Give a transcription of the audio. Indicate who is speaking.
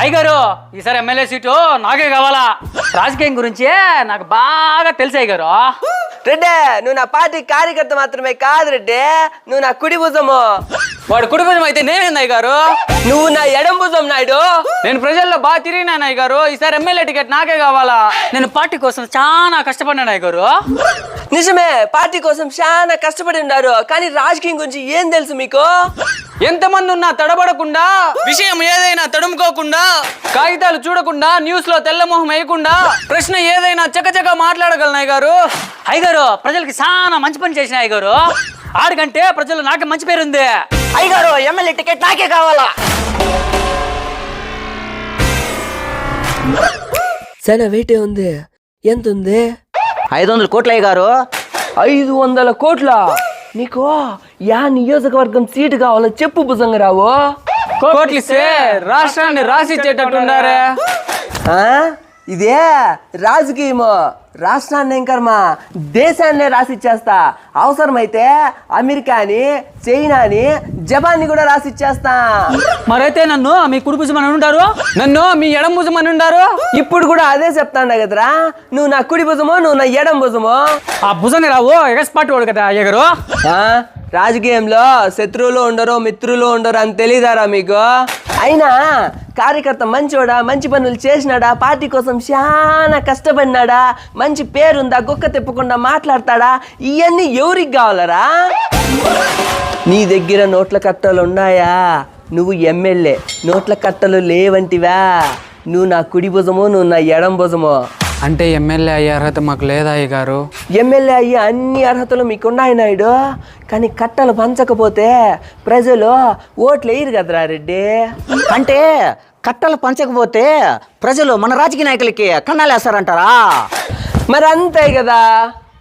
Speaker 1: అయ్యగారు ఈసారి MLA seat నాకే కావాలా. రాజకీయం గురించే నాకు బాగా తెలుసు అయ్యగారు.
Speaker 2: రెడ్డే, నువ్వు నా పార్టీ కార్యకర్త మాత్రమే కాదు రెడ్డే, నువ్వు నా కుడి భుజము.
Speaker 1: వాడు కుడి భుజం అయితే నేనేంది అయ్యగారు?
Speaker 2: నువ్వు నా ఎడం భుజం నాయుడు.
Speaker 1: నేను ప్రజల్లో బాగా తిరిగినాను అయ్యగారు. ఈసారి ఎమ్మెల్యే టికెట్ నాకే కావాలా. నేను పార్టీ కోసం చాలా కష్టపడినాను అయ్యగారు.
Speaker 2: నిజమే, పార్టీ కోసం చాలా కష్టపడి ఉన్నారు, కానీ రాజకీయం గురించి ఏం తెలుసు మీకు?
Speaker 1: ఎంతమంది ఉన్నా తడబడకుండా, విషయం ఏదైనా తడుముకోకుండా, కాగితాలు చూడకుండా, న్యూస్ లో తెల్లమొహం వేయకుండా, ప్రశ్న ఏదైనా చకచక మాట్లాడగలను అయ్యగారు. అయ్యగారు ప్రజలకి చాలా మంచి పని చేసిన అయ్యగారు. ఆడికంటే ప్రజలు నాకు మంచి పేరుంది
Speaker 2: అయ్యగారు. ఎమ్మెల్యే టికెట్ నాకే కావాలా. సరే వెయిటే ఉంది. ఎంత ఉంది?
Speaker 3: 500 కోట్లు అయ్యగారు.
Speaker 2: 500 కోట్ల? నీకు యా నియోజకవర్గం సీటు కావాలో చెప్పు భుజంగరావు.
Speaker 1: కోట్లు ఇస్తే రాష్ట్రాన్ని రాసిచ్చేటట్టుండారే.
Speaker 2: ఇదే రాజకీయము. రాష్ట్రాన్ని ఏం కర్మ, దేశాన్నే రాసిచ్చేస్తా. అవసరమైతే అమెరికాని, చైనాని, జపాన్ని కూడా రాసిచ్చేస్తా.
Speaker 1: మరైతే నన్ను మీ కుడి భుజం అని ఉంటారు, నన్ను మీ ఎడం భుజం అని ఉంటారు.
Speaker 2: ఇప్పుడు కూడా అదే చెప్తాను కదరా, నువ్వు నా కుడి భుజము, నువ్వు నా ఎడం భుజము.
Speaker 1: ఆ భుజంగా రావు ఎగస్పాటి వాడు కదా అయ్యగారు.
Speaker 2: రాజకీయంలో శత్రువులు ఉండరు, మిత్రులు ఉండరు అని తెలియదారా మీకు? అయినా కార్యకర్త మంచోడా, మంచి పనులు చేసినాడా, పార్టీ కోసం చాలా కష్టపడినాడా, మంచి పేరుందా, గుక్క తిప్పకుండా మాట్లాడతాడా, ఇవన్నీ ఎవరికి కావాలరా? నీ దగ్గర నోట్ల కట్టలు ఉన్నాయా? నువ్వు ఎమ్మెల్యే, నోట్ల కట్టలు లేవంటివా? నువ్వు నా కుడి భుజము, నువ్వు నా ఎడం భుజము.
Speaker 1: అంటే ఎమ్మెల్యే అయ్యే అర్హత మాకు లేదా అయ్యగారు?
Speaker 2: ఎమ్మెల్యే అయ్యే అన్ని అర్హతలు మీకున్నాయి నాయుడు, కానీ కట్టలు పంచకపోతే ప్రజలు ఓట్లు వేయరు కదరా రెడ్డి.
Speaker 3: అంటే కట్టలు పంచకపోతే ప్రజలు మన రాజకీయ నాయకులకి కన్నాలు వేస్తారంటారా?
Speaker 2: మరి అంతే కదా.